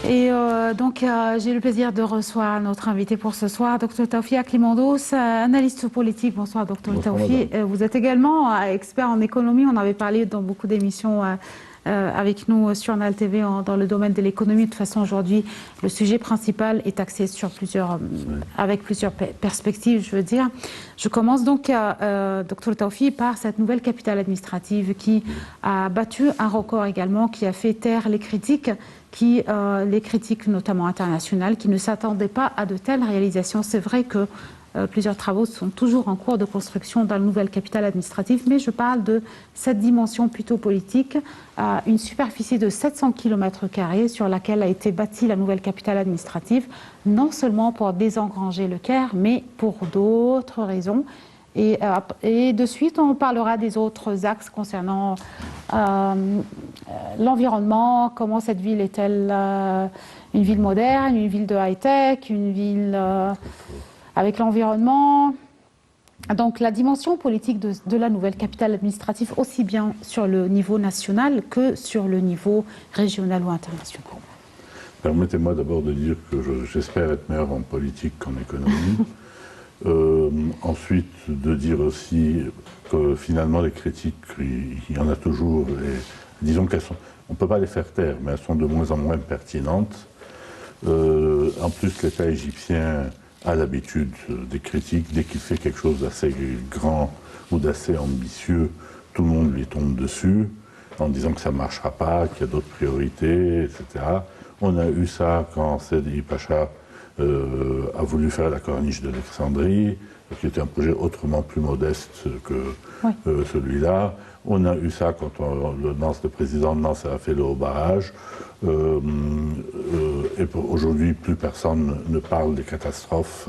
Et donc, j'ai le plaisir de recevoir notre invité pour ce soir, Dr Taoufik Aklimandos, analyste politique. Bonsoir, Dr Taoufik. Vous êtes également expert en économie. On avait parlé dans beaucoup d'émissions avec nous sur NAL TV dans le domaine de l'économie. De toute façon, aujourd'hui, le sujet principal est axé sur avec plusieurs perspectives, je veux dire. Je commence donc, Dr Taoufik, par cette nouvelle capitale administrative qui a battu un record également, qui a fait taire les critiques notamment internationales, qui ne s'attendaient pas à de telles réalisations. C'est vrai que plusieurs travaux sont toujours en cours de construction dans la nouvelle capitale administrative, mais je parle de cette dimension plutôt politique, une superficie de 700 km² sur laquelle a été bâtie la nouvelle capitale administrative, non seulement pour désengranger le Caire, mais pour d'autres raisons. Et de suite, on parlera des autres axes concernant l'environnement, comment cette ville est-elle une ville moderne, une ville de high-tech, une ville avec l'environnement. Donc la dimension politique de la nouvelle capitale administrative, aussi bien sur le niveau national que sur le niveau régional ou international. Permettez-moi d'abord de dire que j'espère être meilleur en politique qu'en économie. Ensuite, de dire aussi que finalement les critiques, il y en a toujours, et disons qu'elles sont, on ne peut pas les faire taire, mais elles sont de moins en moins pertinentes. En plus, l'État égyptien a l'habitude des critiques. Dès qu'il fait quelque chose d'assez grand ou d'assez ambitieux, tout le monde lui tombe dessus en disant que ça ne marchera pas, qu'il y a d'autres priorités, etc. On a eu ça quand Sidi Pacha a voulu faire la corniche d'Alexandrie, qui était un projet autrement plus modeste que celui-là. On a eu ça quand le président de Nance a fait le haut barrage. Et aujourd'hui, plus personne ne parle des catastrophes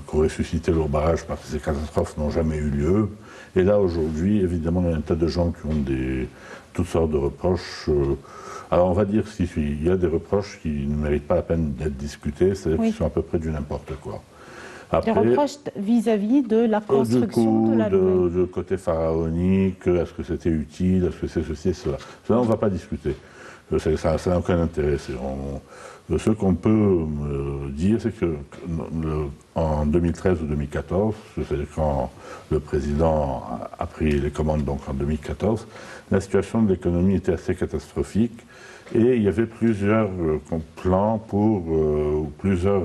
qu'aurait suscité le haut barrage, parce que ces catastrophes n'ont jamais eu lieu. Et là, aujourd'hui, évidemment, il y a un tas de gens qui ont toutes sortes de reproches. Alors on va dire qu'il y a des reproches qui ne méritent pas la peine d'être discutés, c'est-à-dire qu'ils sont à peu près du n'importe quoi. Après, des reproches vis-à-vis de la construction de la nouvelle. De côté pharaonique, est-ce que c'était utile, est-ce que c'est ceci et cela. Cela, on ne va pas discuter. Ça n'a aucun intérêt. Ce qu'on peut dire, c'est qu'en 2013 ou 2014, c'est-à-dire quand le président a pris les commandes, donc en 2014, la situation de l'économie était assez catastrophique et il y avait plusieurs plans plusieurs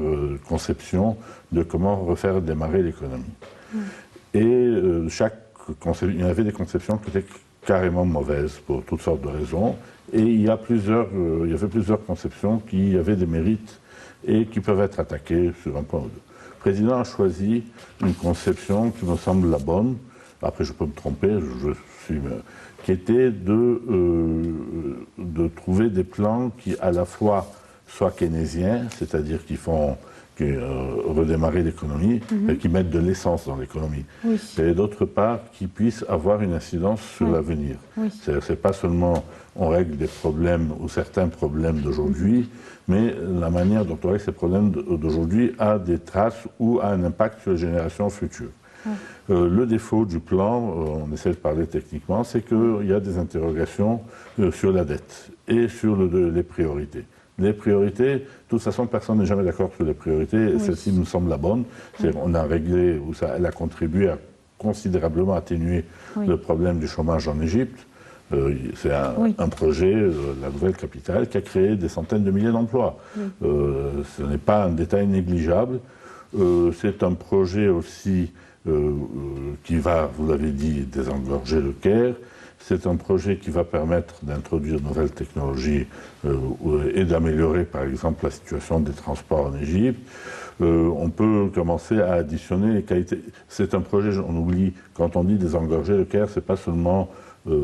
conceptions de comment refaire démarrer l'économie. Et il y avait des conceptions qui étaient carrément mauvaises pour toutes sortes de raisons. Et il y avait plusieurs conceptions qui avaient des mérites et qui peuvent être attaquées sur un point ou deux. Le président a choisi une conception qui me semble la bonne, après je peux me tromper, qui était de trouver des plans qui à la fois soient keynésiens, c'est-à-dire qui font redémarrer l'économie, et qui mettent de l'essence dans l'économie. Oui. Et d'autre part, qui puissent avoir une incidence sur l'avenir. Oui. C'est pas seulement on règle des problèmes ou certains problèmes d'aujourd'hui, mais la manière dont on règle ces problèmes d'aujourd'hui a des traces ou a un impact sur les générations futures. Le défaut du plan, on essaie de parler techniquement, c'est qu'il y a des interrogations sur la dette et sur les priorités. Les priorités, de toute façon, personne n'est jamais d'accord sur les priorités, et celle-ci nous semble la bonne. On a réglé, elle a contribué à considérablement atténuer le problème du chômage en Égypte. C'est un projet, la nouvelle capitale, qui a créé des centaines de milliers d'emplois. Ce n'est pas un détail négligeable. C'est un projet aussi qui va, vous l'avez dit, désengorger le Caire. C'est un projet qui va permettre d'introduire de nouvelles technologies et d'améliorer, par exemple, la situation des transports en Égypte. On peut commencer à additionner les qualités. C'est un projet, on oublie, quand on dit désengorger le Caire, c'est pas seulement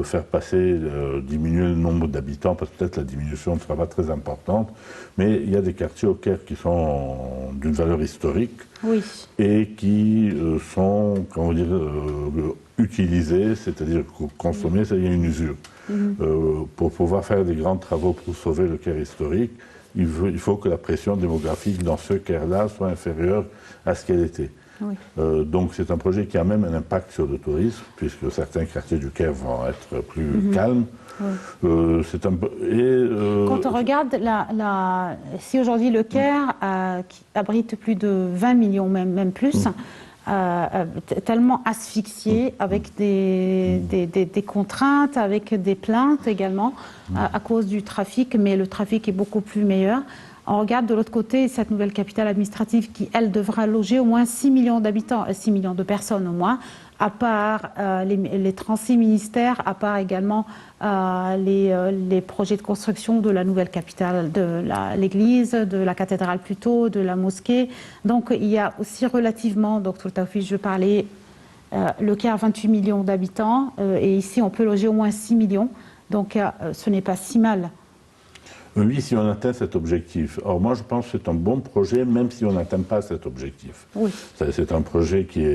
faire passer, diminuer le nombre d'habitants, parce que peut-être la diminution ne sera pas très importante, mais il y a des quartiers au Caire qui sont d'une valeur historique et qui sont, comment dire, utilisés, c'est-à-dire consommés, c'est-à-dire une usure. Pour pouvoir faire des grands travaux pour sauver le Caire historique, il faut que la pression démographique dans ce Caire-là soit inférieure à ce qu'elle était. Oui. Donc c'est un projet qui a même un impact sur le tourisme, puisque certains quartiers du Caire vont être plus calmes. Oui. Quand on regarde, si aujourd'hui le Caire qui abrite plus de 20 millions, même plus, tellement asphyxié, avec des contraintes, avec des plaintes également, à cause du trafic, mais le trafic est beaucoup plus meilleur. On regarde de l'autre côté cette nouvelle capitale administrative qui, elle, devra loger au moins 6 millions d'habitants, 6 millions de personnes au moins, à part les 36 ministères, à part également les projets de construction de la nouvelle capitale, de l'église, de la cathédrale plutôt, de la mosquée. Donc il y a aussi relativement, Dr Taoufik, je parlais, le Caire 28 millions d'habitants, et ici on peut loger au moins 6 millions, donc ce n'est pas si mal. Oui, si on atteint cet objectif. Or, moi, je pense que c'est un bon projet, même si on n'atteint pas cet objectif. Oui. C'est un projet qui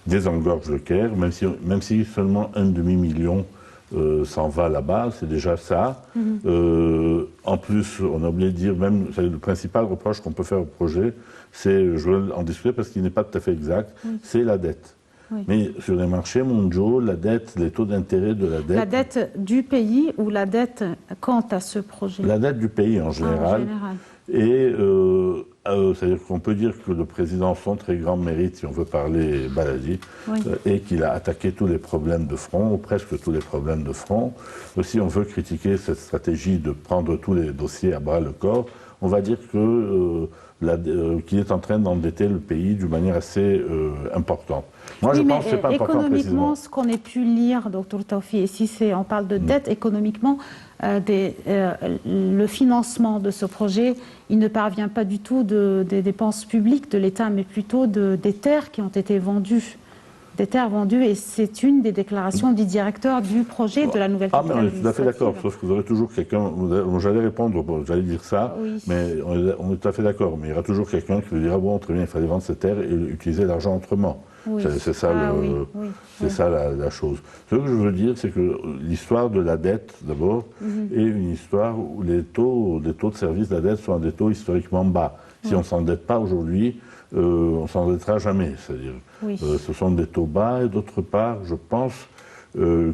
désengorge le Caire, même si seulement 1,5 million s'en va là-bas, c'est déjà ça. En plus, on a oublié de dire, même le principal reproche qu'on peut faire au projet, c'est, je veux en discuter parce qu'il n'est pas tout à fait exact, c'est la dette. Oui. Mais sur les marchés mondiaux, la dette, les taux d'intérêt de la dette... La dette du pays ou la dette quant à ce projet? La dette du pays en général. Et c'est-à-dire qu'on peut dire que le président, son très grand mérite, si on veut parler Baladi, est qu'il a attaqué tous les problèmes de front, ou presque tous les problèmes de front. Si on veut critiquer cette stratégie de prendre tous les dossiers à bras le corps, on va dire que... qu'il est en train d'endetter le pays d'une manière assez importante. Moi, je pense que ce n'est pas important économiquement, ce qu'on ait pu lire, Dr Taoufik, et si on parle de dette, économiquement, le financement de ce projet, il ne parvient pas du tout des dépenses publiques de l'État, mais plutôt des terres qui ont été vendues. Des terres vendues, et c'est une des déclarations du directeur du projet de la nouvelle capitale administrative. On est tout à fait d'accord, sauf que vous aurez toujours quelqu'un, j'allais répondre, j'allais dire ça, mais on est tout à fait d'accord, mais il y aura toujours quelqu'un qui vous dira, bon, très bien, il fallait vendre ces terres et utiliser l'argent autrement. Oui. C'est ça, ça la chose. Ce que je veux dire, c'est que l'histoire de la dette, d'abord, est une histoire où les taux de service de la dette sont à des taux historiquement bas. Si on ne s'endette pas aujourd'hui, on ne s'endettera jamais. C'est-à-dire, ce sont des taux bas, et d'autre part, je pense,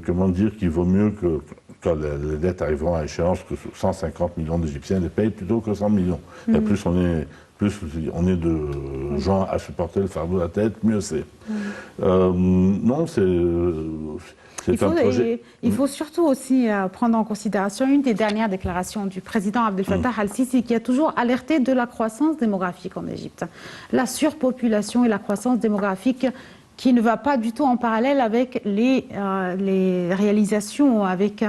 comment dire, qu'il vaut mieux que, quand les dettes arriveront à échéance, que 150 millions d'Égyptiens les payent plutôt que 100 millions. Et plus on est de gens à supporter le fardeau de la tête, mieux c'est. Non, il faut surtout aussi prendre en considération une des dernières déclarations du président Abdel Fattah al-Sisi, qui a toujours alerté de la croissance démographique en Égypte. La surpopulation et la croissance démographique qui ne va pas du tout en parallèle avec les réalisations, avec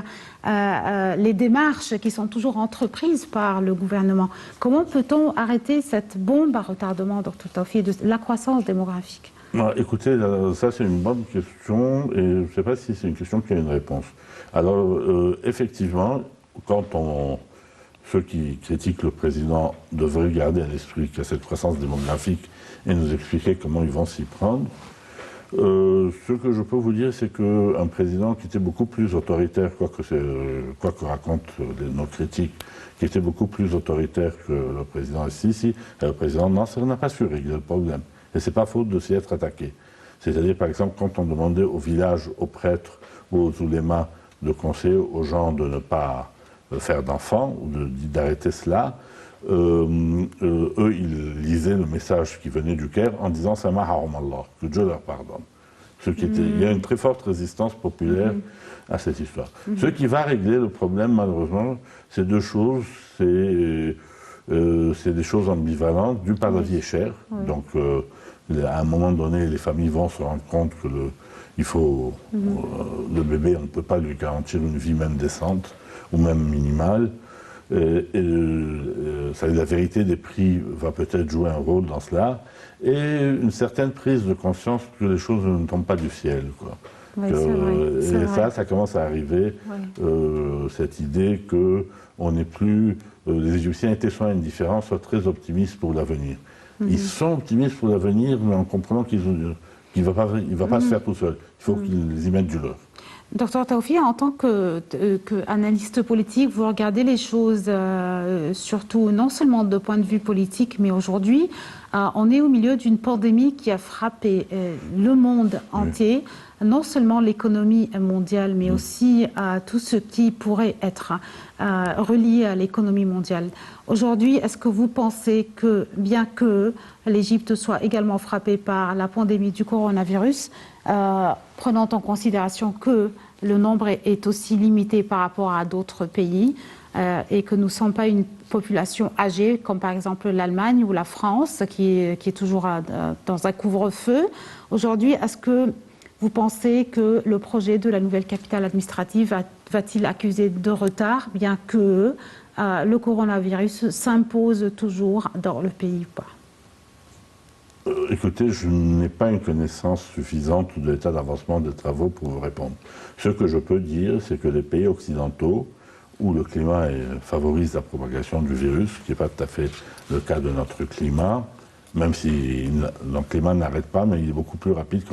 les démarches qui sont toujours entreprises par le gouvernement. Comment peut-on arrêter cette bombe à retardement, Dr Taoufik, de la croissance démographique? Écoutez, ça c'est une bonne question, et je ne sais pas si c'est une question qui a une réponse. Alors, effectivement, ceux qui critiquent le président devraient garder à l'esprit qu'il y a cette croissance démographique et nous expliquer comment ils vont s'y prendre. Ce que je peux vous dire, c'est qu'un président qui était beaucoup plus autoritaire, quoi que racontent nos critiques, qui était beaucoup plus autoritaire que le président Sisi, le président Nasser n'a pas su régler le problème. Et ce n'est pas faute de s'y être attaqué. C'est-à-dire, par exemple, quand on demandait aux villages, aux prêtres ou aux oulémas de conseiller aux gens de ne pas faire d'enfants ou d'arrêter cela, eux, ils lisaient le message qui venait du Caire en disant « Sama haram Allah », que Dieu leur pardonne. Il y a une très forte résistance populaire à cette histoire. Ce qui va régler le problème, malheureusement, c'est deux choses. C'est des choses ambivalentes. D'une part, la vie est chère. Donc, à un moment donné, les familles vont se rendre compte que le bébé, on ne peut pas lui garantir une vie même décente ou même minimale. La vérité des prix va peut-être jouer un rôle dans cela, et une certaine prise de conscience que les choses ne tombent pas du ciel, quoi. Oui, c'est vrai. Ça commence à arriver, cette idée que les Égyptiens étaient soit indifférents, soit très optimistes pour l'avenir. Ils sont optimistes pour l'avenir, mais en comprenant qu'il ne va pas se faire tout seul. Il faut qu'ils y mettent du leur. Dr Taoufik, en tant qu'analyste politique, vous regardez les choses surtout non seulement de point de vue politique, mais aujourd'hui, On est au milieu d'une pandémie qui a frappé le monde entier, non seulement l'économie mondiale, mais aussi tout ce qui pourrait être relié à l'économie mondiale. Aujourd'hui, est-ce que vous pensez que, bien que l'Égypte soit également frappée par la pandémie du coronavirus, prenant en considération que le nombre est aussi limité par rapport à d'autres pays, et que nous ne sommes pas une population âgée, comme par exemple l'Allemagne ou la France, qui est toujours dans un couvre-feu. Aujourd'hui, est-ce que vous pensez que le projet de la nouvelle capitale administrative va-t-il accuser de retard, bien que le coronavirus s'impose toujours dans le pays ou pas? Écoutez, je n'ai pas une connaissance suffisante de l'état d'avancement des travaux pour vous répondre. Ce que je peux dire, c'est que les pays occidentaux, où le climat favorise la propagation du virus, ce qui n'est pas tout à fait le cas de notre climat, même si notre climat n'arrête pas, mais il est beaucoup plus rapide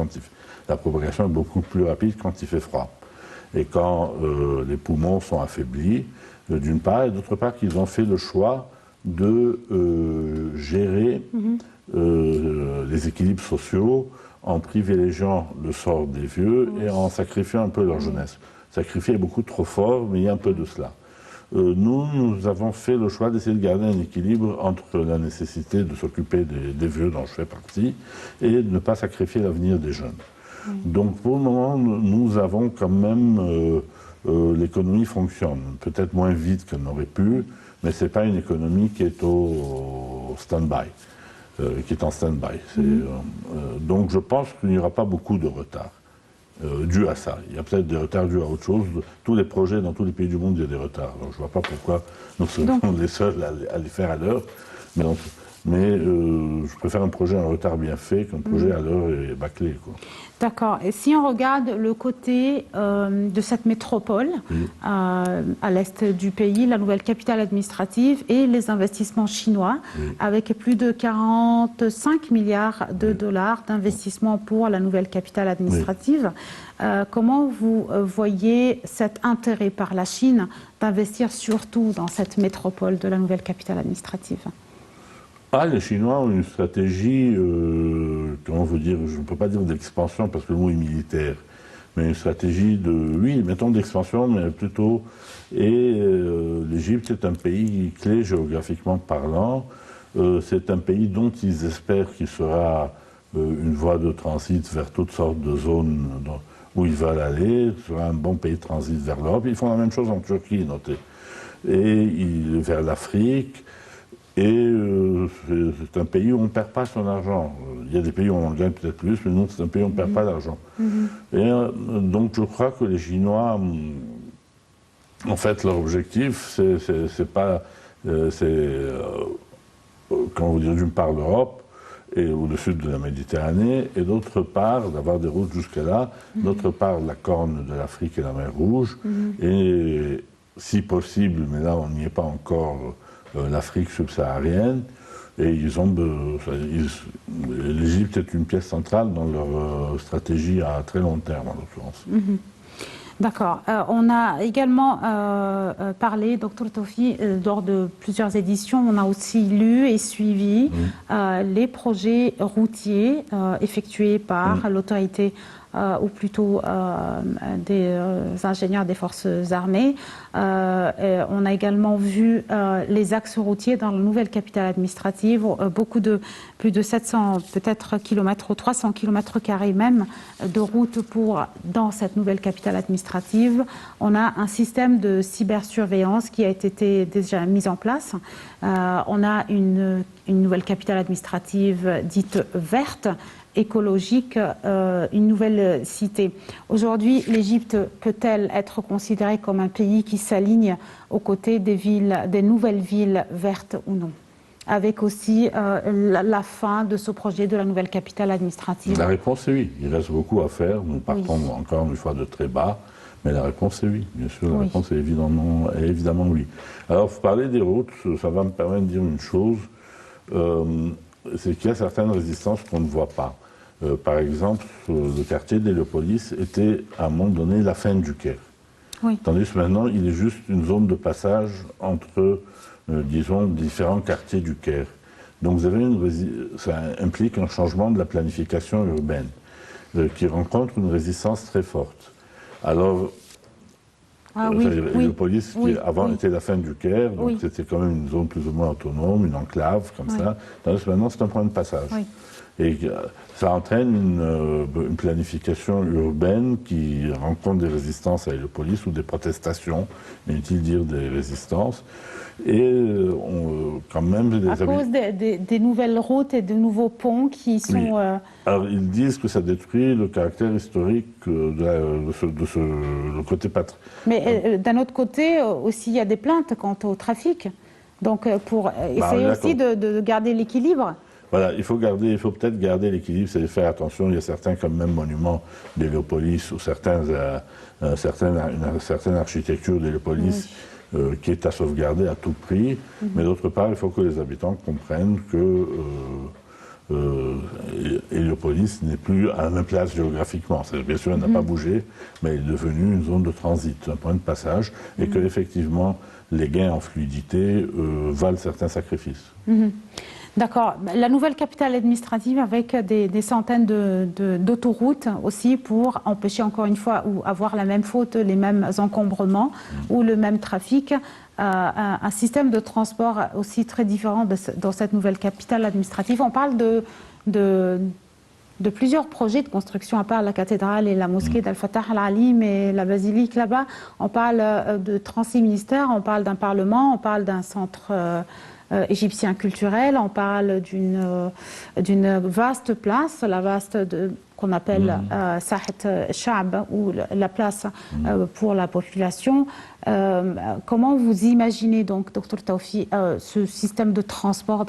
la propagation est beaucoup plus rapide quand il fait froid. Et quand les poumons sont affaiblis, d'une part, et d'autre part qu'ils ont fait le choix de gérer les équilibres sociaux en privilégiant le sort des vieux et en sacrifiant un peu leur jeunesse. Sacrifier est beaucoup trop fort, mais il y a un peu de cela. Nous avons fait le choix d'essayer de garder un équilibre entre la nécessité de s'occuper des vieux dont je fais partie et de ne pas sacrifier l'avenir des jeunes. Donc pour le moment, nous avons quand même... l'économie fonctionne, peut-être moins vite qu'elle n'aurait pu, mais ce n'est pas une économie qui est au stand-by, qui est en stand-by. Donc je pense qu'il n'y aura pas beaucoup de retard dû à ça. Il y a peut-être des retards dus à autre chose. Tous les projets dans tous les pays du monde, il y a des retards. Donc je ne vois pas pourquoi nous serions les seuls à les faire à l'heure. Mais je préfère un projet en retard bien fait qu'un projet à l'heure et bâclé, quoi. D'accord. Et si on regarde le côté de cette métropole à l'est du pays, la nouvelle capitale administrative et les investissements chinois, avec plus de 45 milliards de dollars d'investissement pour la nouvelle capitale administrative, comment vous voyez cet intérêt par la Chine d'investir surtout dans cette métropole de la nouvelle capitale administrative ? Les Chinois ont une stratégie, comment vous dire, je ne peux pas dire d'expansion parce que le mot est militaire, mais une stratégie mettons d'expansion, mais plutôt. Et l'Égypte est un pays clé géographiquement parlant. C'est un pays dont ils espèrent qu'il sera une voie de transit vers toutes sortes de zones où ils veulent aller. Ce sera un bon pays de transit vers l'Europe. Ils font la même chose en Turquie, notez. Et vers l'Afrique. Et c'est un pays où on ne perd pas son argent. Il y a des pays où on en gagne peut-être plus, mais nous, c'est un pays où on ne perd pas d'argent. Et donc, je crois que les Chinois, en fait, leur objectif, c'est pas... comment vous dire, d'une part l'Europe, ou le sud de la Méditerranée, et d'autre part, d'avoir des routes jusque là, d'autre part, la corne de l'Afrique et la mer Rouge, et si possible, mais là, on n'y est pas encore... l'Afrique subsaharienne, et l'Égypte est une pièce centrale dans leur stratégie à très long terme, en l'occurrence. D'accord. On a également parlé, Dr Taufi, lors de plusieurs éditions, on a aussi lu et suivi les projets routiers effectués par l'autorité ou plutôt des ingénieurs des forces armées. On a également vu les axes routiers dans la nouvelle capitale administrative, plus de 700 peut-être kilomètres ou 300 kilomètres carrés même de routes dans cette nouvelle capitale administrative. On a un système de cybersurveillance qui a été déjà mis en place. On a une nouvelle capitale administrative dite verte, écologique, une nouvelle cité. Aujourd'hui, l'Égypte peut-elle être considérée comme un pays qui s'aligne aux côtés des nouvelles villes vertes ou non, avec aussi la fin de ce projet de la nouvelle capitale administrative? La réponse est oui. Il reste beaucoup à faire. Nous partons encore une fois de très bas, mais la réponse est oui. Bien sûr, la réponse est évidemment oui. Alors, vous parlez des routes, ça va me permettre de dire une chose, c'est qu'il y a certaines résistances qu'on ne voit pas. Par exemple, le quartier d'Héliopolis était à un moment donné la fin du Caire. Tandis que maintenant, il est juste une zone de passage entre, disons, différents quartiers du Caire. Donc ça implique un changement de la planification urbaine qui rencontre une résistance très forte. Alors, Héliopolis, qui avant était la fin du Caire, donc c'était quand même une zone plus ou moins autonome, une enclave comme ça. Maintenant, c'est un point de passage. Et ça entraîne une planification urbaine qui rencontre des résistances à Héliopolis ou des protestations, inutile de dire des résistances. Et quand même... À cause des nouvelles routes et de nouveaux ponts qui sont... Alors, ils disent que ça détruit le caractère historique le côté patrie. Mais d'un autre côté, aussi, il y a des plaintes quant au trafic. Donc, pour essayer aussi de garder l'équilibre. Voilà, il faut peut-être garder l'équilibre, c'est de faire attention. Il y a certains, comme même monuments d'Héliopolis ou une certaine architecture d'Héliopolis qui est à sauvegarder à tout prix. Mais d'autre part, il faut que les habitants comprennent que Héliopolis n'est plus à la même place géographiquement. Bien sûr, elle n'a pas bougé, mais elle est devenue une zone de transit, un point de passage, et que effectivement, les gains en fluidité valent certains sacrifices. D'accord. La nouvelle capitale administrative avec des centaines d'autoroutes aussi pour empêcher encore une fois ou avoir la même faute, les mêmes encombrements ou le même trafic. Un système de transport aussi très différent dans cette nouvelle capitale administrative. On parle de plusieurs projets de construction, à part la cathédrale et la mosquée d'Al-Fatah Al-Alim et la basilique là-bas. On parle de 36 ministères, on parle d'un parlement, on parle d'un centre égyptien culturel, on parle d'une vaste place, la vaste qu'on appelle Sahet Sha'b, ou la place pour la population. Comment vous imaginez donc, Dr Tawfi, ce système de transport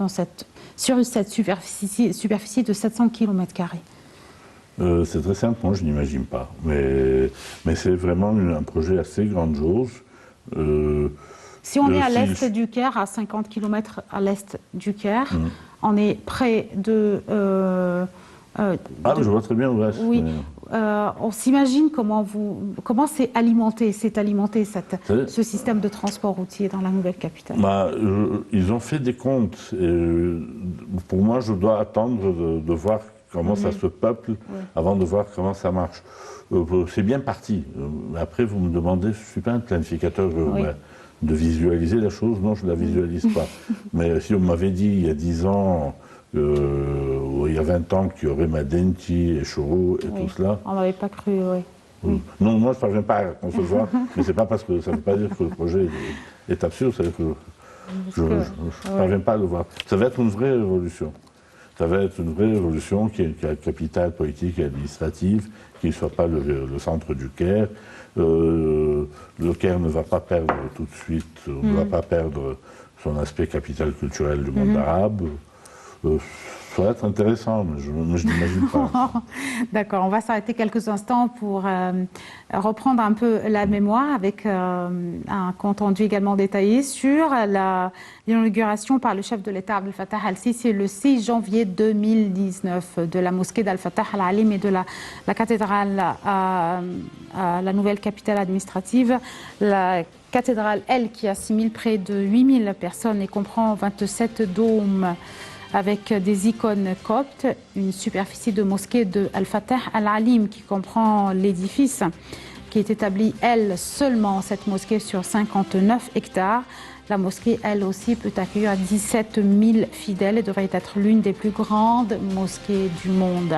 sur cette superficie de 700 km²? C'est très simple, moi je n'imagine pas. Mais c'est vraiment un projet assez grandiose. Si on est à l'est du Caire, à 50 km à l'est du Caire, on est près de... je vois très bien l'ouest. Oui. On s'imagine comment c'est alimenté ce système de transport routier dans la nouvelle capitale. Ils ont fait des comptes. Pour moi, je dois attendre de voir comment ça se peuple avant de voir comment ça marche. C'est bien parti. Après, vous me demandez, je ne suis pas un planificateur de visualiser la chose. Non, je ne la visualise pas. Mais si on m'avait dit il y a 10 ans, il y a 20 ans qu'il y aurait Madenti et Choro et tout cela. On n'avait pas cru, Non, moi je ne parviens pas à concevoir, mais c'est pas parce que ça ne veut pas dire que le projet est absurde, c'est que je ne parviens pas à le voir. Ça va être une vraie révolution. Ça va être une vraie révolution qui a une capitale politique et administrative, qui ne soit pas le centre du Caire. Le Caire ne va pas perdre tout de suite, ne va pas perdre son aspect capitale culturelle du monde arabe. Ça va être intéressant, mais je n'imagine pas. D'accord, on va s'arrêter quelques instants pour reprendre un peu la mémoire avec un compte rendu également détaillé sur l'inauguration par le chef de l'État Abdel Fattah al-Sisi le 6 janvier 2019 de la mosquée d'Al-Fatah Al-Alim et de la cathédrale à la nouvelle capitale administrative. La cathédrale, elle, qui assimile près de 8000 personnes et comprend 27 dômes avec des icônes coptes, une superficie de mosquée de Al-Fatah Al-Alim qui comprend l'édifice qui est établi, elle, seulement cette mosquée sur 59 hectares. La mosquée, elle aussi, peut accueillir 17 000 fidèles et devrait être l'une des plus grandes mosquées du monde.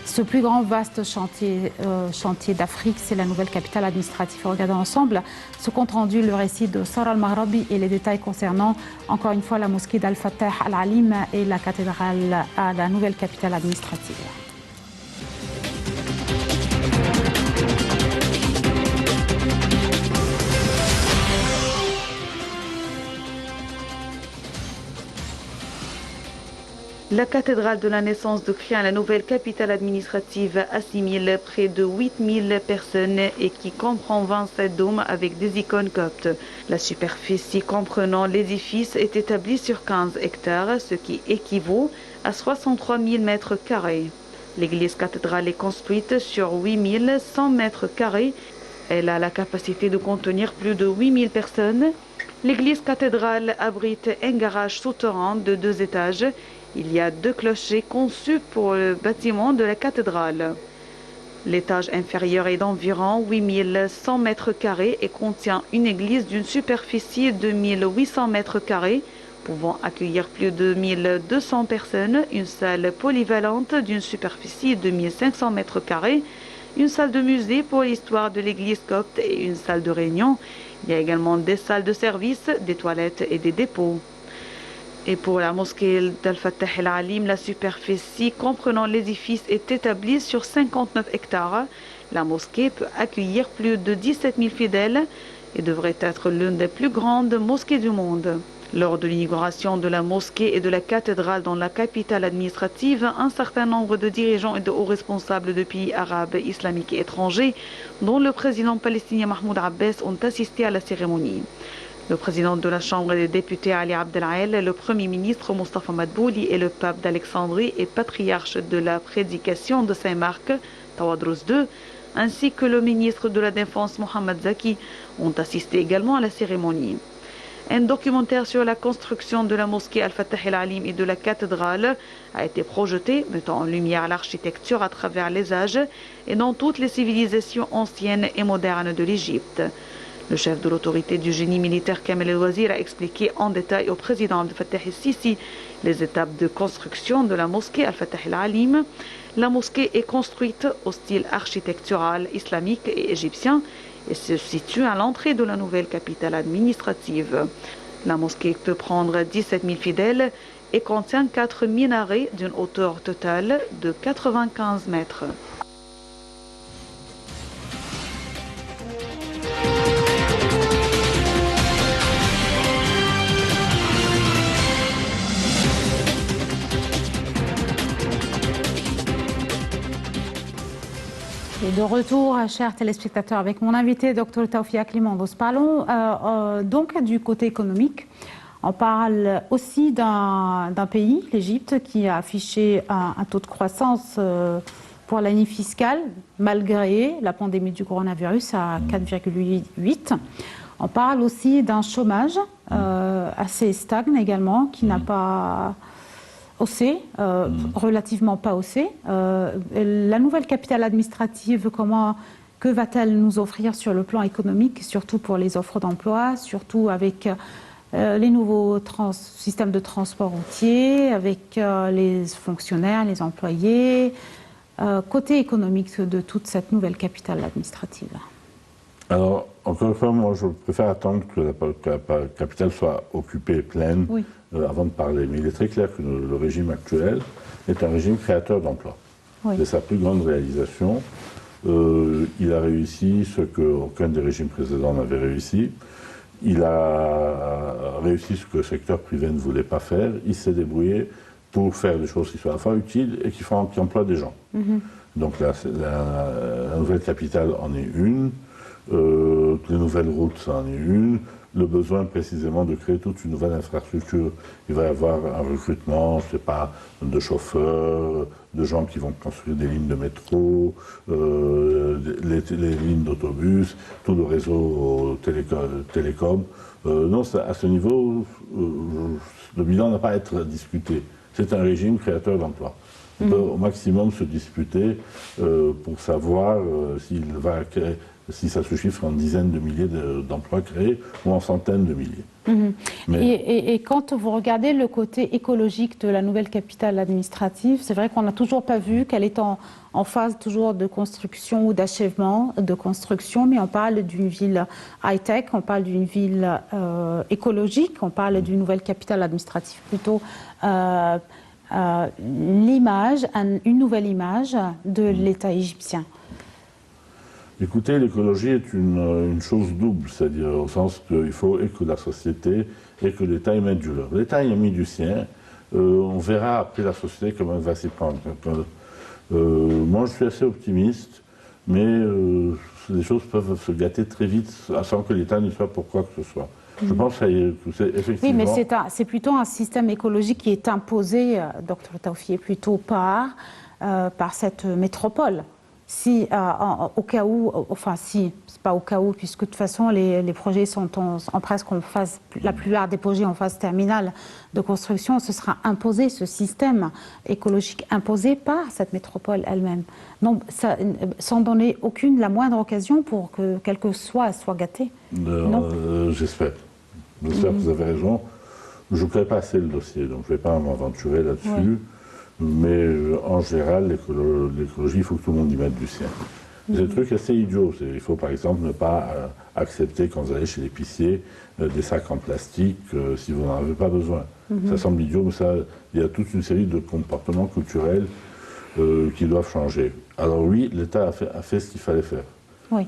Ce plus grand vaste chantier d'Afrique, c'est la nouvelle capitale administrative. Regardons ensemble ce compte rendu, le récit de Sarah Al-Maghrabi et les détails concernant, encore une fois, la mosquée d'Al-Fatah Al-Alim et la cathédrale à la nouvelle capitale administrative. La cathédrale de la naissance de Christ à la nouvelle capitale administrative assimile près de 8000 personnes et qui comprend 27 dômes avec des icônes coptes. La superficie comprenant l'édifice est établie sur 15 hectares, ce qui équivaut à 63 000 mètres carrés. L'église cathédrale est construite sur 8100 mètres carrés. Elle a la capacité de contenir plus de 8000 personnes L'église cathédrale abrite un garage souterrain de 2 étages. Il y a 2 clochers conçus pour le bâtiment de la cathédrale. L'étage inférieur est d'environ 8100 mètres carrés et contient une église d'une superficie de 1800 mètres carrés, pouvant accueillir plus de 1200 personnes, une salle polyvalente d'une superficie de 1500 mètres carrés, une salle de musée pour l'histoire de l'église copte et une salle de réunion. Il y a également des salles de service, des toilettes et des dépôts. Et pour la mosquée d'Al-Fattah el-Alim, la superficie comprenant l'édifice est établie sur 59 hectares. La mosquée peut accueillir plus de 17 000 fidèles et devrait être l'une des plus grandes mosquées du monde. Lors de l'inauguration de la mosquée et de la cathédrale dans la capitale administrative, un certain nombre de dirigeants et de hauts responsables de pays arabes, islamiques et étrangers, dont le président palestinien Mahmoud Abbas, ont assisté à la cérémonie. Le président de la Chambre des députés Ali Abdel-Ael, le premier ministre Mustafa Madbouli et le pape d'Alexandrie et patriarche de la prédication de Saint-Marc, Tawadros II, ainsi que le ministre de la Défense Mohamed Zaki ont assisté également à la cérémonie. Un documentaire sur la construction de la mosquée Al-Fattah el-Alim et de la cathédrale a été projeté, mettant en lumière l'architecture à travers les âges et dans toutes les civilisations anciennes et modernes de l'Égypte. Le chef de l'autorité du génie militaire Kamel El-Wazir a expliqué en détail au président Abdel Fattah el-Sisi les étapes de construction de la mosquée Al-Fattah el-Alim. La mosquée est construite au style architectural islamique et égyptien et se situe à l'entrée de la nouvelle capitale administrative. La mosquée peut prendre 17 000 fidèles et contient 4 minarets d'une hauteur totale de 95 mètres. Et de retour, chers téléspectateurs, avec mon invité, Dr Taofia Klimandos. Parlons donc du côté économique. On parle aussi d'un pays, l'Égypte, qui a affiché un taux de croissance pour l'année fiscale, malgré la pandémie du coronavirus, à 4,8. On parle aussi d'un chômage assez stagne également, qui n'a pas haussé, relativement pas haussé. La nouvelle capitale administrative, que va-t-elle nous offrir sur le plan économique, surtout pour les offres d'emploi, surtout avec les nouveaux systèmes de transport routier, avec les fonctionnaires, les employés, côté économique de toute cette nouvelle capitale administrative? Alors, encore une fois, moi, je préfère attendre que la capitale soit occupée, pleine, Oui. Avant de parler. Mais il est très clair que le régime actuel est un régime créateur d'emplois. Oui. C'est sa plus grande réalisation. Il a réussi ce qu'aucun des régimes précédents n'avait réussi. Il a réussi ce que le secteur privé ne voulait pas faire. Il s'est débrouillé pour faire des choses qui soient à la fois utiles et qui emploient des gens. Donc la nouvelle capitale en est une. Les nouvelles routes, ça en est une. Le besoin précisément de créer toute une nouvelle infrastructure. Il va y avoir un recrutement, je ne sais pas, de chauffeurs, de gens qui vont construire des lignes de métro, les lignes d'autobus, tout le réseau télécom. Non, à ce niveau, le bilan n'a pas à être discuté. C'est un régime créateur d'emplois. On peut au maximum se disputer pour savoir si ça se chiffre en dizaines de milliers d'emplois créés ou en centaines de milliers. Et quand vous regardez le côté écologique de la nouvelle capitale administrative, c'est vrai qu'on n'a toujours pas vu qu'elle est en phase toujours de construction ou d'achèvement de construction, mais on parle d'une ville high-tech, on parle d'une ville écologique, on parle d'une nouvelle capitale administrative plutôt. Une nouvelle image de l'État égyptien. Écoutez, l'écologie est une chose double, c'est-à-dire au sens qu'il faut que la société et que l'État y mettent du leur. L'État y a mis du sien, on verra après la société comment elle va s'y prendre. Moi, je suis assez optimiste, mais les choses peuvent se gâter très vite sans que l'État ne soit pour quoi que ce soit. Je pense que c'est effectivement... Oui, mais c'est plutôt un système écologique qui est imposé, Dr Taofia, plutôt par cette métropole. si, au cas où, enfin si, c'est pas au cas où, puisque de toute façon les projets sont en presque en phase, la plupart des projets en phase terminale de construction, ce sera imposé, ce système écologique imposé par cette métropole elle-même. Donc, sans donner la moindre occasion pour que quel que soit gâté. J'espère. J'espère que vous avez raison. Je ne connais pas assez le dossier, donc je ne vais pas m'aventurer là-dessus. Oui. Mais en général, l'écologie, il faut que tout le monde y mette du sien. C'est un truc assez idiot. Il faut par exemple ne pas accepter quand vous allez chez l'épicier des sacs en plastique si vous n'en avez pas besoin. Ça semble idiot, mais il y a toute une série de comportements culturels qui doivent changer. Alors oui, l'État a fait ce qu'il fallait faire. Oui.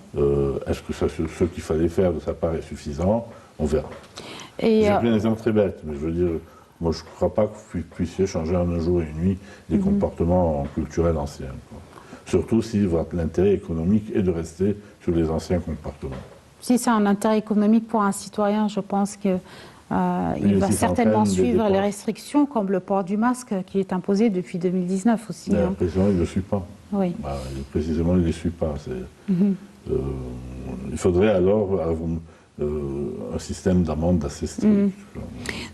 Est-ce que ce qu'il fallait faire de sa part est suffisant? On verra. J'ai pris un exemple très bête, mais je veux dire, moi je ne crois pas que vous puissiez changer en un jour et une nuit des comportements culturels anciens. Quoi. Surtout si votre intérêt économique est de rester sur les anciens comportements. Si c'est un intérêt économique pour un citoyen, je pense qu'il va certainement suivre les restrictions, comme le port du masque qui est imposé depuis 2019 aussi. Mais précisément, il ne le suit pas. Oui. Précisément, il ne le suit pas. Il faudrait alors un système d'amende assez strict.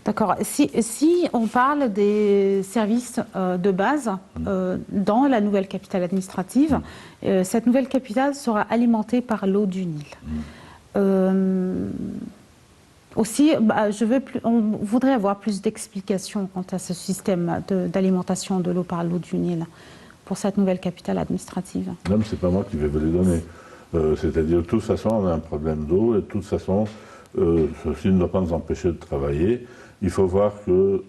D'accord. Si on parle des services de base dans la nouvelle capitale administrative, cette nouvelle capitale sera alimentée par l'eau du Nil. Aussi, on voudrait avoir plus d'explications quant à ce système d'alimentation de l'eau par l'eau du Nil pour cette nouvelle capitale administrative. Non, mais ce n'est pas moi qui vais vous les donner. C'est-à-dire, de toute façon, on a un problème d'eau, et de toute façon, ceci ne doit pas nous empêcher de travailler. Il faut voir que,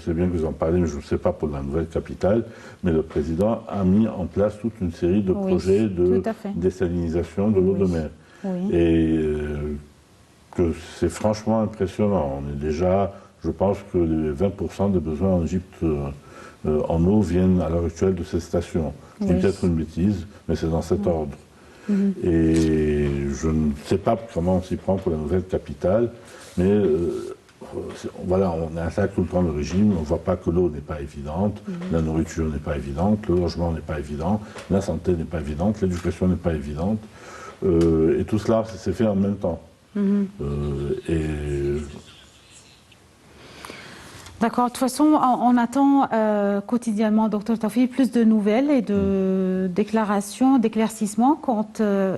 c'est bien que vous en parlez, mais je ne sais pas pour la nouvelle capitale, mais le président a mis en place toute une série de projets de désalinisation de l'eau de mer. Oui. Et que c'est franchement impressionnant. On est déjà, je pense que les 20% des besoins en Égypte en eau viennent à l'heure actuelle de ces stations. Je dis peut-être une bêtise, mais c'est dans cet ordre. Et je ne sais pas comment on s'y prend pour la nouvelle capitale, mais voilà, on attaque tout le temps le régime, on ne voit pas que l'eau n'est pas évidente, la nourriture n'est pas évidente, le logement n'est pas évident, la santé n'est pas évidente, l'éducation n'est pas évidente, et tout cela s'est fait en même temps. D'accord. De toute façon, on attend quotidiennement, Dr Taoufik, plus de nouvelles et de déclarations, d'éclaircissements quant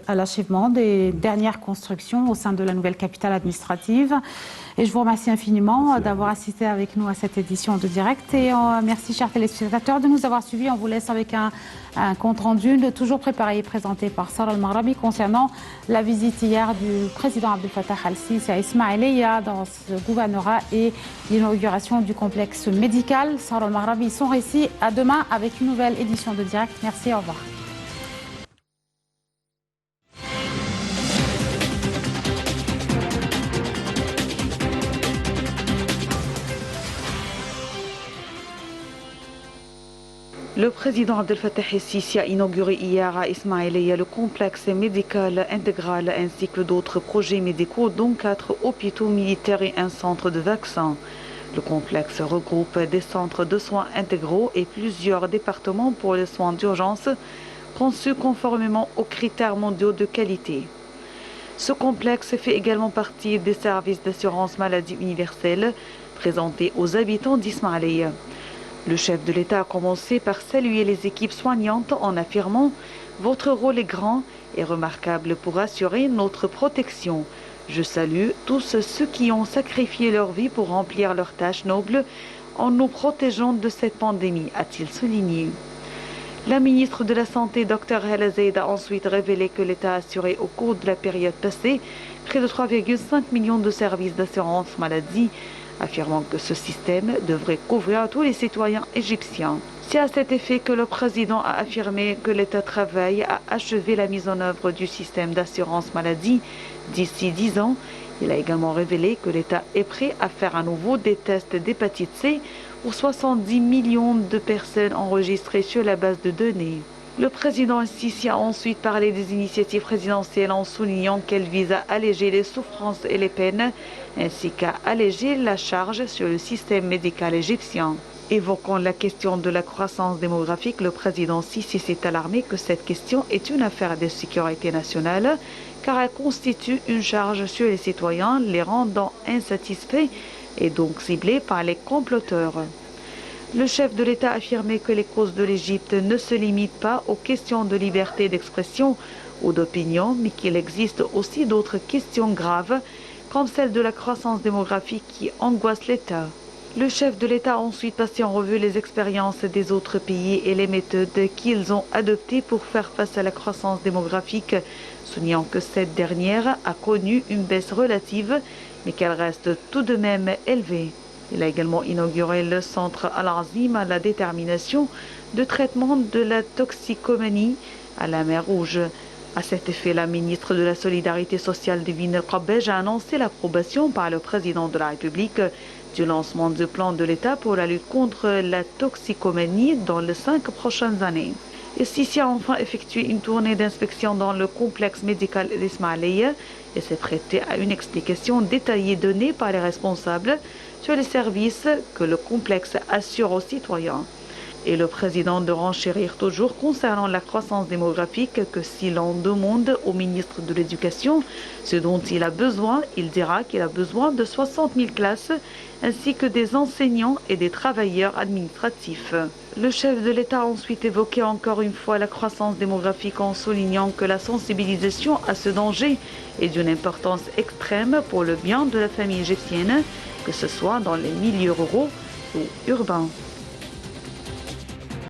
à l'achèvement des dernières constructions au sein de la nouvelle capitale administrative. Et je vous remercie infiniment d'avoir assisté avec nous à cette édition de direct. Et merci, chers téléspectateurs, de nous avoir suivis. On vous laisse avec un compte-rendu toujours préparé et présenté par Sarah Al-Maghrabi concernant la visite hier du président Abdel Fattah al-Sisi à Ismaïlia dans ce gouvernorat et l'inauguration du complexe médical. Sarah Al-Maghrabi, son récit. À demain avec une nouvelle édition de direct. Merci, au revoir. Le président Abdel Fattah el-Sisi a inauguré hier à Ismaïlia le complexe médical intégral ainsi que d'autres projets médicaux, dont 4 hôpitaux militaires et un centre de vaccins. Le complexe regroupe des centres de soins intégraux et plusieurs départements pour les soins d'urgence conçus conformément aux critères mondiaux de qualité. Ce complexe fait également partie des services d'assurance maladie universelle présentés aux habitants d'Ismaïlia. Le chef de l'État a commencé par saluer les équipes soignantes en affirmant « Votre rôle est grand et remarquable pour assurer notre protection. Je salue tous ceux qui ont sacrifié leur vie pour remplir leurs tâches nobles en nous protégeant de cette pandémie », a-t-il souligné. La ministre de la Santé, Dr Hala Zeid, a ensuite révélé que l'État a assuré au cours de la période passée près de 3,5 millions de services d'assurance maladie, affirmant que ce système devrait couvrir tous les citoyens égyptiens. C'est à cet effet que le président a affirmé que l'État travaille à achever la mise en œuvre du système d'assurance maladie d'ici 10 ans. Il a également révélé que l'État est prêt à faire à nouveau des tests d'hépatite C pour 70 millions de personnes enregistrées sur la base de données. Le président Sisi a ensuite parlé des initiatives présidentielles en soulignant qu'elles visent à alléger les souffrances et les peines, ainsi qu'à alléger la charge sur le système médical égyptien. Évoquant la question de la croissance démographique, le président Sisi s'est alarmé que cette question est une affaire de sécurité nationale, car elle constitue une charge sur les citoyens, les rendant insatisfaits et donc ciblés par les comploteurs. Le chef de l'État a affirmé que les causes de l'Égypte ne se limitent pas aux questions de liberté d'expression ou d'opinion, mais qu'il existe aussi d'autres questions graves, comme celle de la croissance démographique qui angoisse l'État. Le chef de l'État a ensuite passé en revue les expériences des autres pays et les méthodes qu'ils ont adoptées pour faire face à la croissance démographique, soulignant que cette dernière a connu une baisse relative, mais qu'elle reste tout de même élevée. Il a également inauguré le centre Al-Azim à la détermination de traitement de la toxicomanie à la mer Rouge. À cet effet, la ministre de la Solidarité sociale Divine Qabbej a annoncé l'approbation par le président de la République du lancement du plan de l'État pour la lutte contre la toxicomanie dans les 5 prochaines années. Et Sisi a enfin effectué une tournée d'inspection dans le complexe médical d'Ismaïlia et s'est prêté à une explication détaillée donnée par les responsables sur les services que le complexe assure aux citoyens. Et le président de renchérir toujours concernant la croissance démographique que si l'on demande au ministre de l'Éducation ce dont il a besoin, il dira qu'il a besoin de 60 000 classes ainsi que des enseignants et des travailleurs administratifs. Le chef de l'État a ensuite évoqué encore une fois la croissance démographique en soulignant que la sensibilisation à ce danger est d'une importance extrême pour le bien de la famille égyptienne, que ce soit dans les milieux ruraux ou urbains.